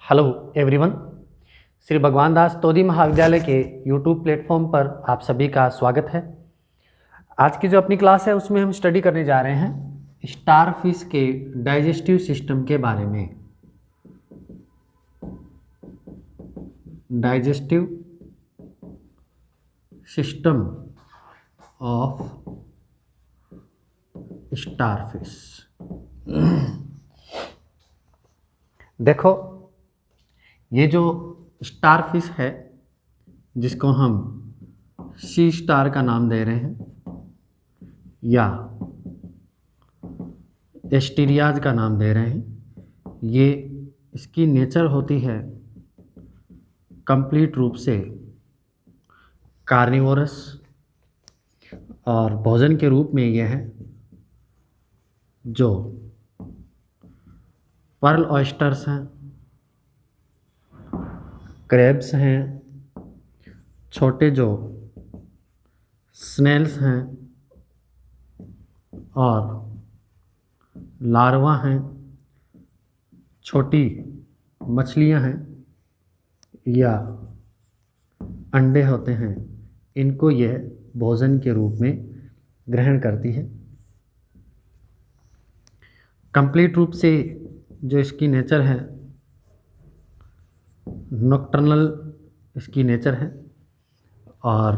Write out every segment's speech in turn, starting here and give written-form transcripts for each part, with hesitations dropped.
Hello everyone, Shri भगवान दास तोदी महाविद्यालय के यूट्यूब प्लेटफॉर्म पर आप सभी का स्वागत है। आज की जो अपनी क्लास है उसमें हम स्टडी करने जा रहे हैं स्टारफिश के डाइजेस्टिव सिस्टम के बारे में। Digestive system of starfish. देखो, ये जो स्टारफिश है जिसको हम सी स्टार का नाम दे रहे हैं या एस्टीरियाज का नाम दे रहे हैं, ये इसकी नेचर होती है कंप्लीट रूप से कार्निवोरस और भोजन के रूप में यह है जो पर्ल ऑयस्टर्स हैं, क्रैब्स हैं, छोटे जो स्नेल्स हैं और लार्वा हैं, छोटी मछलियां हैं या अंडे होते हैं, इनको यह भोजन के रूप में ग्रहण करती है। कंप्लीट रूप से जो इसकी नेचर है नॉकटर्नल इसकी नेचर है और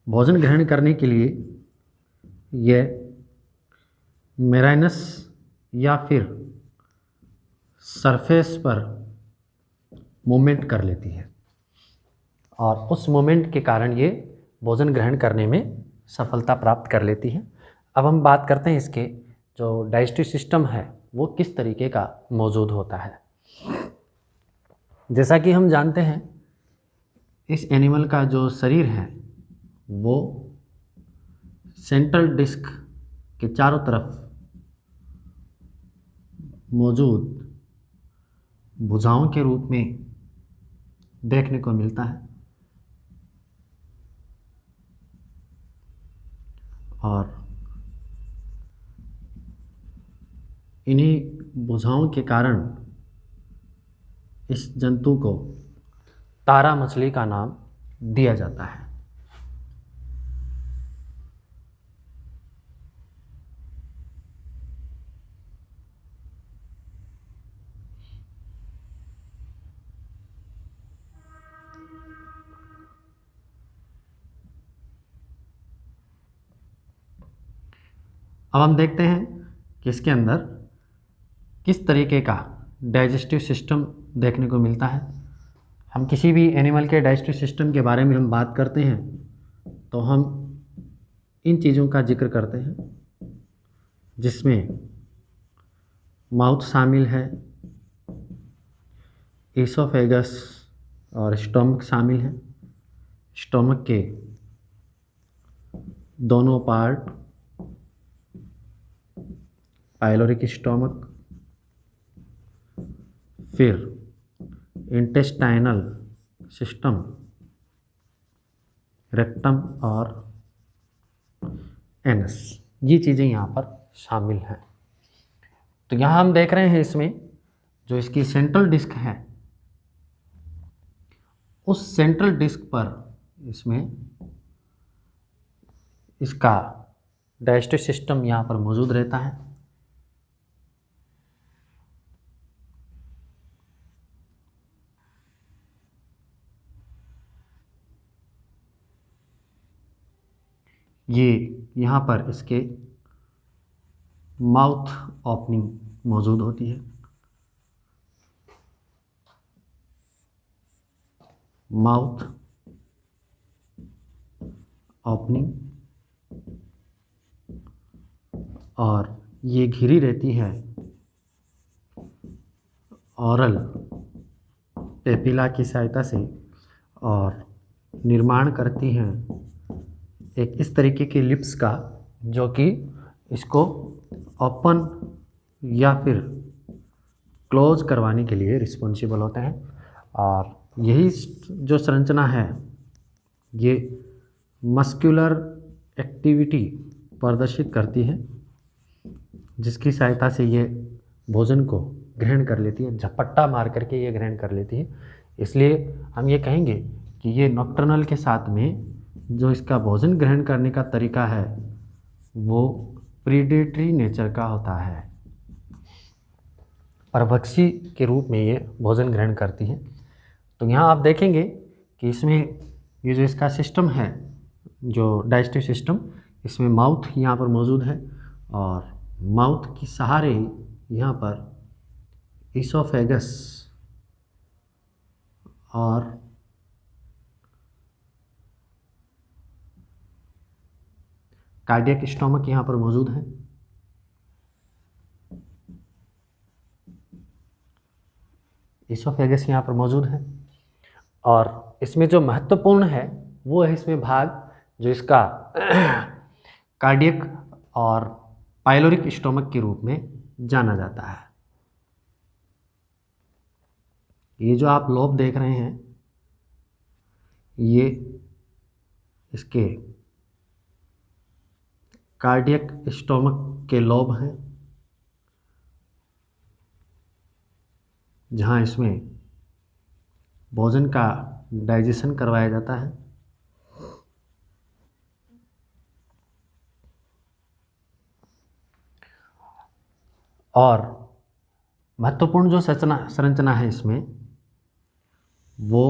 भोजन ग्रहण करने के लिए यह मेराइनस या फिर सरफेस पर मूवमेंट कर लेती है और उस मूवमेंट के कारण ये भोजन ग्रहण करने में सफलता प्राप्त कर लेती है। अब हम बात करते हैं इसके जो डाइजेस्टिव सिस्टम है वो किस तरीके का मौजूद होता है। जैसा कि हम जानते हैं इस एनिमल का जो शरीर है वो सेंट्रल डिस्क के चारों तरफ मौजूद भुजाओं के रूप में देखने को मिलता है और इन्हीं भुजाओं के कारण इस जंतु को तारा मछली का नाम दिया जाता है। अब हम देखते हैं कि इसके अंदर किस तरीके का डाइजेस्टिव सिस्टम देखने को मिलता है। हम किसी भी एनिमल के डाइजेस्टिव सिस्टम के बारे में हम बात करते हैं तो हम इन चीज़ों का जिक्र करते हैं जिसमें माउथ शामिल है, ईसोफेगस और स्टोमक शामिल है। स्टोमक के दोनों पार्ट, पाइलोरिक स्टोमक, फिर इंटेस्टाइनल सिस्टम, रेक्टम और एनस, ये चीज़ें यहाँ पर शामिल हैं। तो यहाँ हम देख रहे हैं इसमें जो इसकी सेंट्रल डिस्क है उस सेंट्रल डिस्क पर इसमें इसका डाइजेस्टिव सिस्टम यहाँ पर मौजूद रहता है। ये यहाँ पर इसके माउथ ओपनिंग मौजूद होती है। माउथ ओपनिंग और ये घिरी रहती है ओरल पेपिला की सहायता से और निर्माण करती हैं एक इस तरीके के लिप्स का जो कि इसको ओपन या फिर क्लोज करवाने के लिए रिस्पॉन्सिबल होते हैं। और यही जो संरचना है ये मस्कुलर एक्टिविटी प्रदर्शित करती है जिसकी सहायता से ये भोजन को ग्रहण कर लेती है, झपट्टा मार करके ये ग्रहण कर लेती है। इसलिए हम ये कहेंगे कि ये नॉक्टर्नल के साथ में जो इसका भोजन ग्रहण करने का तरीका है वो प्रीडेटरी नेचर का होता है, परभक्षी के रूप में ये भोजन ग्रहण करती है। तो यहाँ आप देखेंगे कि इसमें ये जो इसका सिस्टम है, जो डाइजेस्टिव सिस्टम, इसमें माउथ यहाँ पर मौजूद है और माउथ के सहारे यहाँ पर इसोफेगस और कार्डियक स्टोमक यहाँ पर मौजूद है। इसोफेगस यहाँ पर मौजूद है और इसमें जो महत्वपूर्ण है वो है इसमें भाग जो इसका कार्डियक और पाइलोरिक स्टोमक के रूप में जाना जाता है। ये जो आप लोब देख रहे हैं ये इसके कार्डियक स्टोमक के लोब हैं, जहाँ इसमें भोजन का डाइजेशन करवाया जाता है। और महत्वपूर्ण जो संरचना है इसमें वो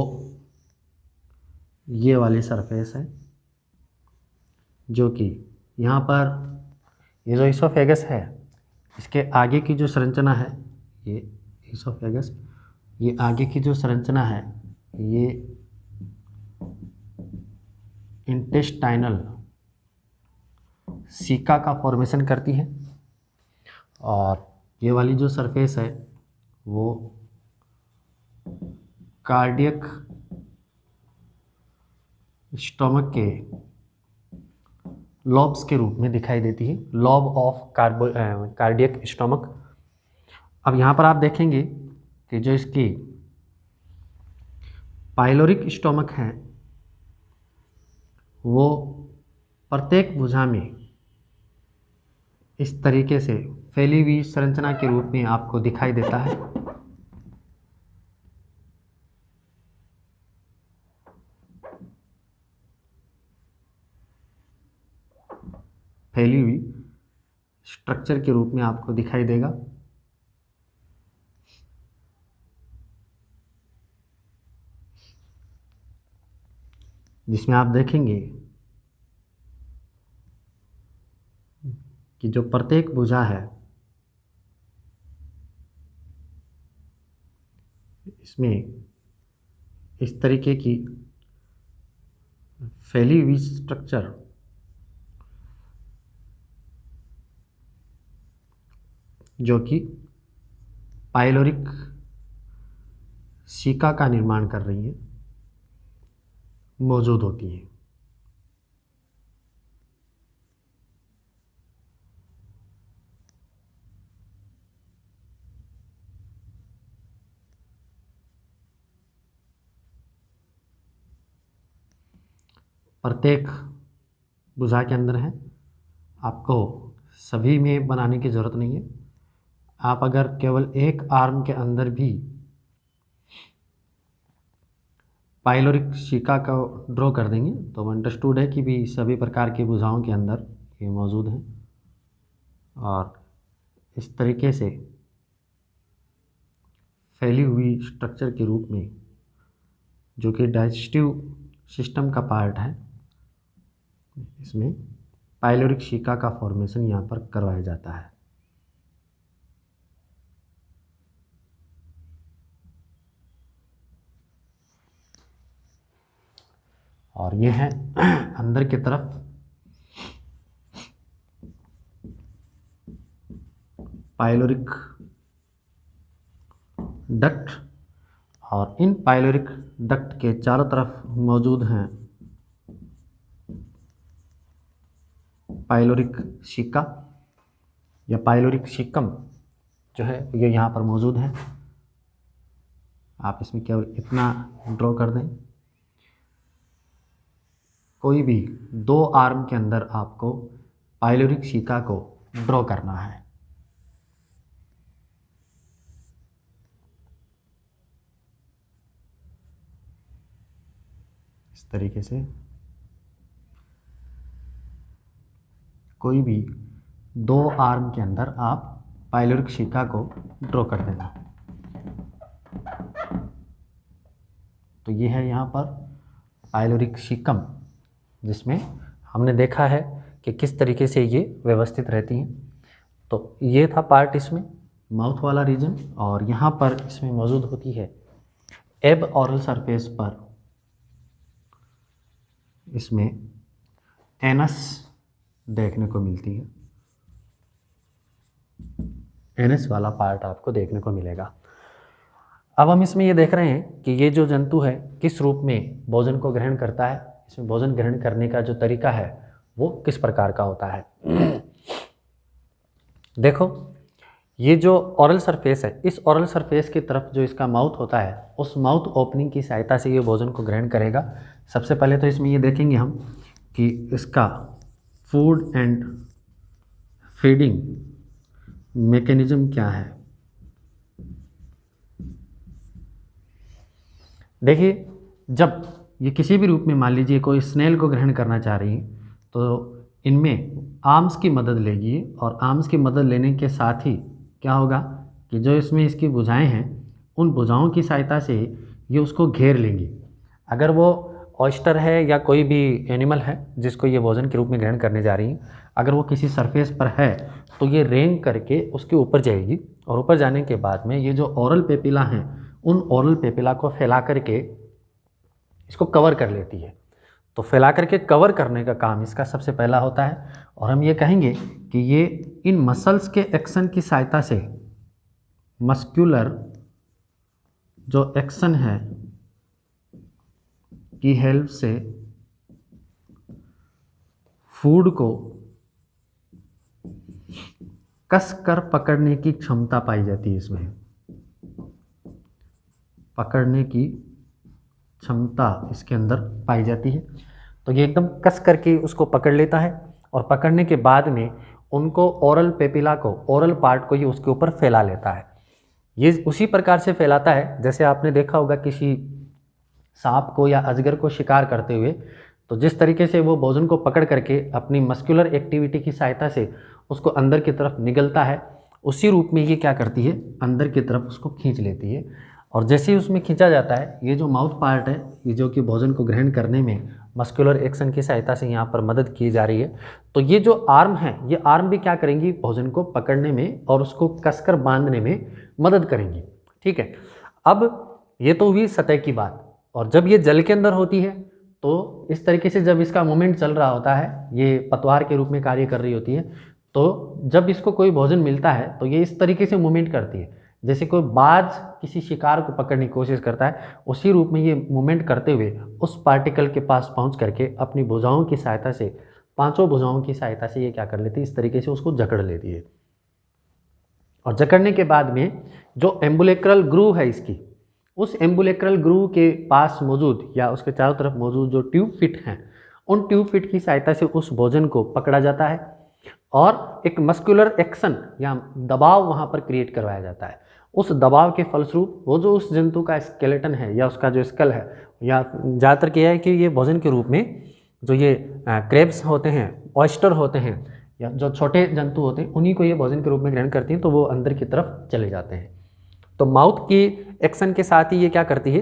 ये वाली सरफेस है, जो कि यहाँ पर ये जो इसोफेगस है इसके आगे की जो संरचना है, ये इसोफेगस, ये आगे की जो संरचना है ये इंटेस्टाइनल सीका का फॉर्मेशन करती है और ये वाली जो सरफेस है वो कार्डियक स्टोमक के लॉब्स के रूप में दिखाई देती है, लॉब ऑफ कार्डियक स्टोमक। अब यहाँ पर आप देखेंगे कि जो इसकी पाइलोरिक स्टोमक है वो प्रत्येक भुजा में इस तरीके से फैली हुई संरचना के रूप में आपको दिखाई देता है। फैली हुई स्ट्रक्चर के रूप में आपको दिखाई देगा। जिसमें आप देखेंगे कि जो प्रत्येक भुजा है इसमें इस तरीके की फैली हुई स्ट्रक्चर जो कि पाइलोरिक सीका का निर्माण कर रही है मौजूद होती है। प्रत्येक भुजा के अंदर है, आपको सभी में बनाने की ज़रूरत नहीं है। आप अगर केवल एक आर्म के अंदर भी पाइलोरिक सीका का ड्रॉ कर देंगे तो अंडरस्टूड है कि भी सभी प्रकार की भुजाओं के अंदर ये मौजूद है। और इस तरीके से फैली हुई स्ट्रक्चर के रूप में जो कि डाइजेस्टिव सिस्टम का पार्ट है, इसमें पाइलोरिक सीका का फॉर्मेशन यहाँ पर करवाया जाता है। और ये है अंदर की तरफ पाइलोरिक डक्ट और इन पाइलोरिक डक्ट के चारों तरफ मौजूद हैं पाइलोरिक सीका या पाइलोरिक सीकम जो है ये यहाँ पर मौजूद है। आप इसमें केवल इतना ड्रॉ कर दें। कोई भी दो आर्म के अंदर आपको पाइलोरिक सीका को ड्रॉ करना है। तरीके से कोई भी दो आर्म के अंदर आप पाइलोरिक शिका को ड्रॉ कर देना। तो ये है यहाँ पर पाइलोरिक शिकम, जिसमें हमने देखा है कि किस तरीके से ये व्यवस्थित रहती हैं। तो ये था पार्ट इसमें माउथ वाला रीजन, और यहाँ पर इसमें मौजूद होती है एब ऑरल सरफेस पर इसमें एनस देखने को मिलती है। एनस वाला पार्ट आपको देखने को मिलेगा। अब हम इसमें ये देख रहे हैं कि ये जो जंतु है किस रूप में भोजन को ग्रहण करता है। इसमें भोजन ग्रहण करने का जो तरीका है वो किस प्रकार का होता है। देखो, ये जो ऑरल सरफेस है, इस ऑरल सरफेस की तरफ जो इसका माउथ होता है, उस माउथ ओपनिंग की सहायता से ये भोजन को ग्रहण करेगा। सबसे पहले तो इसमें ये देखेंगे हम कि इसका फूड एंड फीडिंग मैकेनिज्म क्या है। देखिए, जब ये किसी भी रूप में मान लीजिए कोई स्नेल को ग्रहण करना चाह रही है, तो इनमें आर्म्स की मदद लेगी, और आर्म्स की मदद लेने के साथ ही क्या होगा कि जो इसमें इसकी भुजाएं हैं, उन भुजाओं की सहायता से ये उसको घेर लेंगी। अगर वो ऑयस्टर है या कोई भी एनिमल है जिसको ये भोजन के रूप में ग्रहण करने जा रही हैं, अगर वो किसी सरफेस पर है तो ये रेंग करके उसके ऊपर जाएगी, और ऊपर जाने के बाद में ये जो ओरल पेपिला हैं, उन ओरल पेपिला को फैला करके इसको कवर कर लेती है। तो फैला करके कवर करने का काम इसका सबसे पहला होता है। और हम ये कहेंगे कि ये इन मसल्स के एक्शन की सहायता से, मस्कुलर जो एक्शन है की हेल्प से फूड को कस कर पकड़ने की क्षमता पाई जाती है। इसमें पकड़ने की क्षमता इसके अंदर पाई जाती है। तो ये एकदम कस करके उसको पकड़ लेता है, और पकड़ने के बाद में उनको ओरल पेपिला को, ओरल पार्ट को ये उसके ऊपर फैला लेता है। ये उसी प्रकार से फैलाता है जैसे आपने देखा होगा किसी सांप को या अजगर को शिकार करते हुए, तो जिस तरीके से वो भोजन को पकड़ करके अपनी मस्कुलर एक्टिविटी की सहायता से उसको अंदर की तरफ निगलता है, उसी रूप में ये क्या करती है, अंदर की तरफ उसको खींच लेती है। और जैसे ही उसमें खींचा जाता है, ये जो माउथ पार्ट है, ये जो कि भोजन को ग्रहण करने में मस्कुलर एक्शन की सहायता से यहाँ पर मदद की जा रही है, तो ये जो आर्म है, ये आर्म भी क्या करेंगी, भोजन को पकड़ने में और उसको कसकर बांधने में मदद करेंगी। ठीक है, अब ये तो हुई सतह की बात। और जब ये जल के अंदर होती है, तो इस तरीके से जब इसका मूवमेंट चल रहा होता है, ये पतवार के रूप में कार्य कर रही होती है, तो जब इसको कोई भोजन मिलता है तो ये इस तरीके से मूवमेंट करती है जैसे कोई बाज किसी शिकार को पकड़ने की कोशिश करता है, उसी रूप में ये मूवमेंट करते हुए उस पार्टिकल के पास पहुंच करके अपनी भुजाओं की सहायता से, पांचों भुजाओं की सहायता से ये क्या कर लेती है, इस तरीके से उसको जकड़ लेती है। और जकड़ने के बाद में जो एम्बुलेक्रल ग्रूव है इसकी, उस एम्बुलेक्रल ग्रूव के पास मौजूद या उसके चारों तरफ मौजूद जो ट्यूब फिट हैं, उन ट्यूब फिट की सहायता से उस भोजन को पकड़ा जाता है और एक मस्कुलर एक्शन या दबाव वहाँ पर क्रिएट करवाया जाता है। उस दबाव के फलस्वरूप वो जो उस जंतु का स्केलेटन है या उसका जो स्कल है, या ज़्यादातर क्या है कि ये भोजन के रूप में जो ये क्रेब्स होते हैं, ऑयस्टर होते हैं, या जो छोटे जंतु होते हैं, उन्हीं को ये भोजन के रूप में ग्रहण करती हैं, तो वो अंदर की तरफ चले जाते हैं। तो माउथ की एक्शन के साथ ही ये क्या करती है,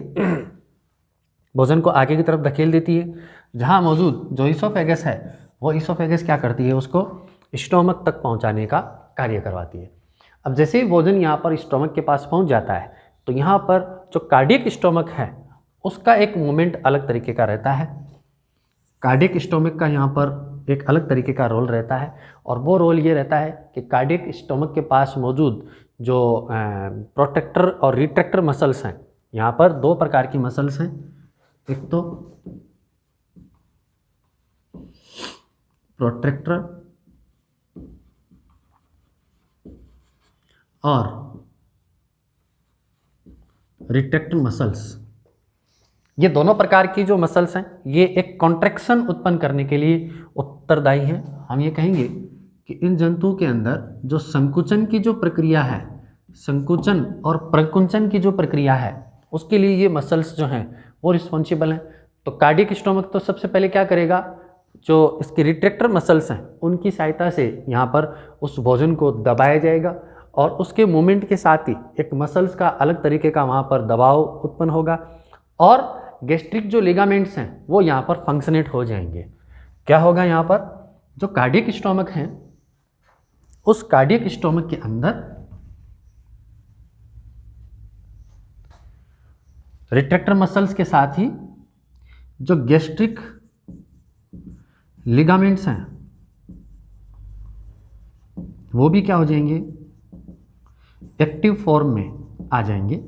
भोजन को आगे की तरफ धकेल देती है। जहाँ मौजूद जो ईसोफेगस है, वो ईसोफेगस क्या करती है, उसको स्टोमक तक पहुँचाने का कार्य करवाती है। अब जैसे ही भोजन यहाँ पर स्टोमक के पास पहुँच जाता है, तो यहाँ पर जो कार्डियक स्टोमक है उसका एक मूवमेंट अलग तरीके का रहता है। कार्डियक स्टोमक का यहाँ पर एक अलग तरीके का रोल रहता है, और वो रोल ये रहता है कि कार्डियक स्टोमक के पास मौजूद जो प्रोटेक्टर और रिट्रैक्टर मसल्स हैं, यहाँ पर दो प्रकार की मसल्स हैं, एक तो प्रोट्रैक्टर और रिट्रैक्टर मसल्स। ये दोनों प्रकार की जो मसल्स हैं, ये एक कॉन्ट्रैक्शन उत्पन्न करने के लिए उत्तरदायी हैं। हम ये कहेंगे कि इन जंतुओं के अंदर जो संकुचन की जो प्रक्रिया है, संकुचन और प्रकुंचन की जो प्रक्रिया है, उसके लिए ये मसल्स जो हैं वो रिस्पॉन्सिबल हैं। तो कार्डियक स्टोमक तो सबसे पहले क्या करेगा, जो इसके रिट्रैक्टर मसल्स हैं उनकी सहायता से यहाँ पर उस भोजन को दबाया जाएगा और उसके मूवमेंट के साथ ही एक मसल्स का अलग तरीके का वहाँ पर दबाव उत्पन्न होगा और गैस्ट्रिक जो लिगामेंट्स हैं वो यहाँ पर फंक्शनेट हो जाएंगे। क्या होगा, यहाँ पर जो कार्डियक स्टोमक हैं उस कार्डियक स्टोमक के अंदर रिट्रैक्टर मसल्स के साथ ही जो गैस्ट्रिक लिगामेंट्स हैं वो भी क्या हो जाएंगे, एक्टिव फॉर्म में आ जाएंगे।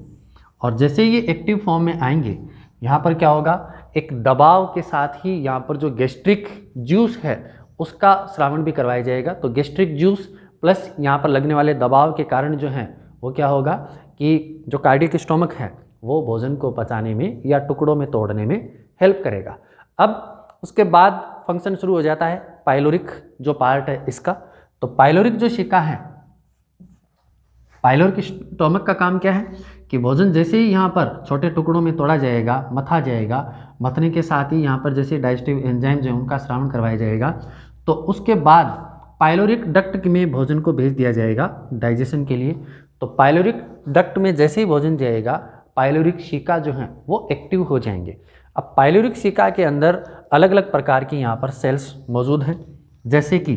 और जैसे ये एक्टिव फॉर्म में आएंगे यहाँ पर क्या होगा, एक दबाव के साथ ही यहाँ पर जो गैस्ट्रिक जूस है उसका श्रावण भी करवाया जाएगा। तो गैस्ट्रिक जूस प्लस यहाँ पर लगने वाले दबाव के कारण जो है वो क्या होगा कि जो कार्डियक स्टोमक है वो भोजन को पचाने में या टुकड़ों में तोड़ने में हेल्प करेगा। अब उसके बाद फंक्शन शुरू हो जाता है पाइलोरिक जो पार्ट है इसका। तो पाइलोरिक जो शिका है, पाइलोरिक स्टोमक का काम क्या है कि भोजन जैसे ही यहाँ पर छोटे टुकड़ों में तोड़ा जाएगा, मथा जाएगा, मथने के साथ ही यहाँ पर जैसे डाइजेस्टिव एंजाइम जो है उनका श्रावण करवाया जाएगा, तो उसके बाद पाइलोरिक डक्ट में भोजन को भेज दिया जाएगा डाइजेशन के लिए। तो पाइलोरिक डक्ट में जैसे ही भोजन जाएगा पाइलोरिक शिका जो है वो एक्टिव हो जाएंगे। अब पाइलोरिक शिका के अंदर अलग अलग प्रकार की यहाँ पर सेल्स मौजूद हैं, जैसे कि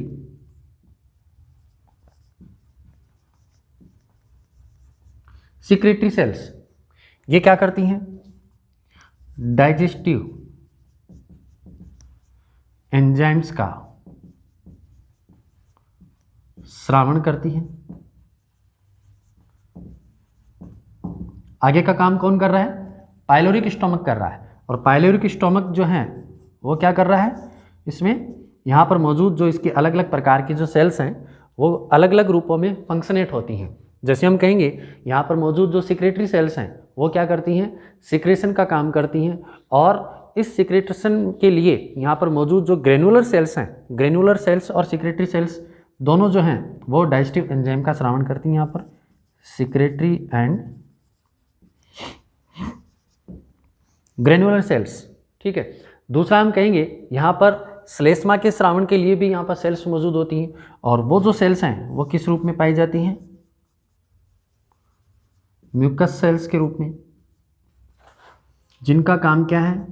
सिक्रेटरी सेल्स। ये क्या करती हैं, डाइजेस्टिव एंजाइम्स का श्रावण करती हैं। आगे का काम कौन कर रहा है, पाइलोरिक स्टोमक कर रहा है। और पाइलोरिक स्टोमक जो है वो क्या कर रहा है, इसमें यहाँ पर मौजूद जो इसके अलग अलग प्रकार की जो सेल्स हैं वो अलग अलग रूपों में फंक्शनेट होती हैं। जैसे हम कहेंगे यहाँ पर मौजूद जो सिक्रेटरी सेल्स हैं वो क्या करती हैं, सिक्रेशन का काम करती हैं। और इस सिक्रेशन के लिए यहाँ पर मौजूद जो ग्रेनुलर सेल्स हैं, ग्रेनुलर सेल्स और सिक्रेटरी सेल्स दोनों जो हैं वो डाइजेस्टिव एंजाइम का श्रावण करती हैं। यहाँ पर सिक्रेटरी एंड ग्रेनुलर सेल्स, ठीक है। दूसरा हम कहेंगे यहाँ पर श्लेष्मा के श्रावण के लिए भी यहाँ पर सेल्स मौजूद होती हैं और वो जो सेल्स हैं वो किस रूप में पाई जाती हैं, म्यूकस सेल्स के रूप में, जिनका काम क्या है,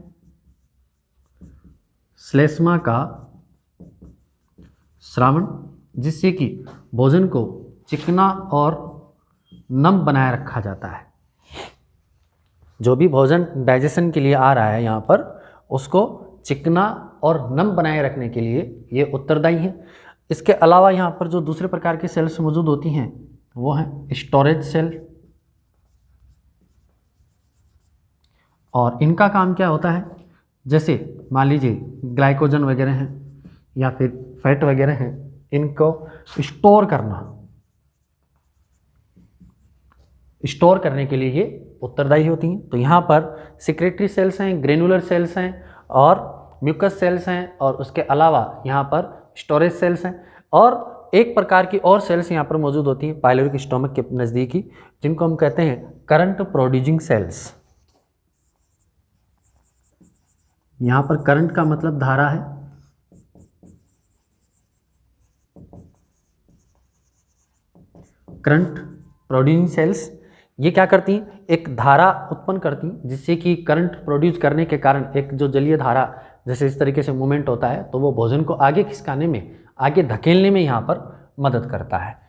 श्लेष्मा का श्रावण, जिससे कि भोजन को चिकना और नम बनाए रखा जाता है। जो भी भोजन डाइजेशन के लिए आ रहा है यहाँ पर उसको चिकना और नम बनाए रखने के लिए ये उत्तरदायी है। इसके अलावा यहाँ पर जो दूसरे प्रकार की सेल्स मौजूद होती हैं वो हैं स्टोरेज सेल, और इनका काम क्या होता है, जैसे मान लीजिए ग्लाइकोजन वगैरह हैं या फिर फैट वगैरह हैं, इनको स्टोर करने के लिए ये उत्तरदायी होती हैं। तो यहाँ पर सिक्रेटरी सेल्स हैं, ग्रेनुलर सेल्स हैं और म्यूकस सेल्स हैं, और उसके अलावा यहाँ पर स्टोरेज सेल्स हैं। और एक प्रकार की और सेल्स यहाँ पर मौजूद होती हैं पाइलोरिक स्टोमक के नज़दीकी, जिनको हम कहते हैं करंट प्रोड्यूसिंग सेल्स। यहाँ पर करंट का मतलब धारा है, करंट प्रोड्यूसिंग सेल्स ये क्या करती हैं, एक धारा उत्पन्न करती हैं, जिससे कि करंट प्रोड्यूस करने के कारण एक जो जलीय धारा जैसे इस तरीके से मूवमेंट होता है तो वो भोजन को आगे खिसकाने में, आगे धकेलने में यहाँ पर मदद करता है।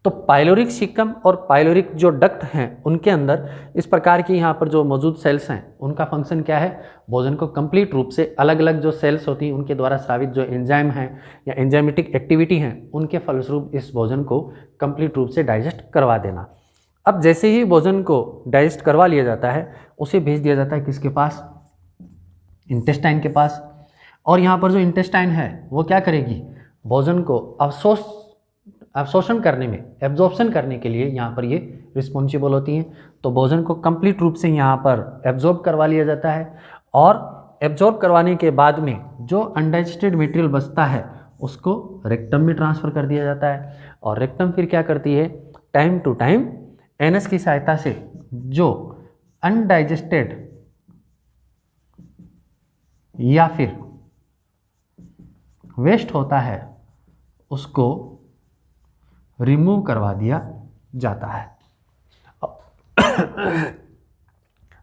तो पाइलोरिक शिकम और पाइलोरिक जो डक्ट हैं उनके अंदर इस प्रकार की यहाँ पर जो मौजूद सेल्स हैं उनका फंक्शन क्या है, भोजन को कंप्लीट रूप से अलग अलग जो सेल्स होती हैं उनके द्वारा स्रावित जो एंजाइम हैं या एंजाइमेटिक एक्टिविटी हैं उनके फलस्वरूप इस भोजन को कंप्लीट रूप से डाइजेस्ट करवा देना। अब जैसे ही भोजन को डाइजेस्ट करवा लिया जाता है उसे भेज दिया जाता है किसके पास, इंटेस्टाइन के पास। और यहाँ पर जो इंटेस्टाइन है वो क्या करेगी, भोजन को अवशोषण करने में, एब्जॉर्प्शन करने के लिए यहाँ पर ये रिस्पॉन्सिबल होती हैं। तो भोजन को कंप्लीट रूप से यहाँ पर एब्जॉर्ब करवा लिया जाता है और एब्जॉर्ब करवाने के बाद में जो अनडाइजेस्टेड मटेरियल बचता है उसको रेक्टम में ट्रांसफ़र कर दिया जाता है। और रेक्टम फिर क्या करती है, टाइम टू टाइम एनएस की सहायता से जो अनडाइजेस्टेड या फिर वेस्ट होता है उसको रिमूव करवा दिया जाता है।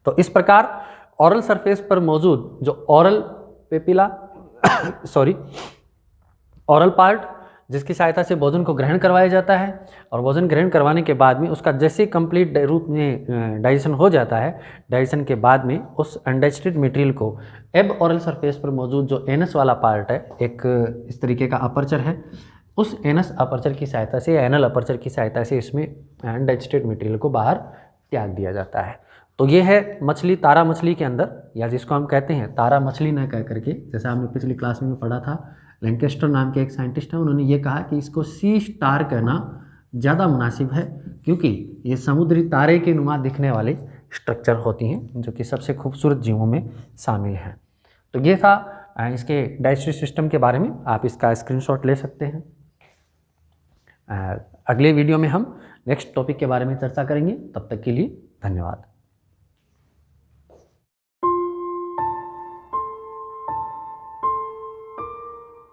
तो इस प्रकार ओरल सरफेस पर मौजूद जो ओरल पेपिला ओरल पार्ट जिसकी सहायता से भोजन को ग्रहण करवाया जाता है, और भोजन ग्रहण करवाने के बाद में उसका जैसे कंप्लीट रूप में डाइजेशन हो जाता है, डाइजेशन के बाद में उस अनडाइजेस्टेड मटेरियल को एब ओरल सरफेस पर मौजूद जो एनस वाला पार्ट है, एक इस तरीके का अपर्चर है, उस एनस अपर्चर की सहायता से या एनल अपर्चर की सहायता से इसमें अनडाइजेस्टेड मटेरियल को बाहर त्याग दिया जाता है। तो ये है मछली, तारा मछली के अंदर, या जिसको हम कहते हैं तारा मछली न कह करके, जैसा हमने पिछली क्लास में पढ़ा था, लैंकेस्टर नाम के एक साइंटिस्ट हैं, उन्होंने ये कहा कि इसको सी स्टार कहना ज़्यादा मुनासिब है, क्योंकि ये समुद्री तारे के नुमा दिखने वाले स्ट्रक्चर होती हैं जो कि सबसे खूबसूरत जीवों में शामिल हैं। तो ये था इसके डाइजेस्टिव सिस्टम के बारे में, आप इसका स्क्रीनशॉट ले सकते हैं। अगले वीडियो में हम नेक्स्ट टॉपिक के बारे में चर्चा करेंगे। तब तक के लिए धन्यवाद।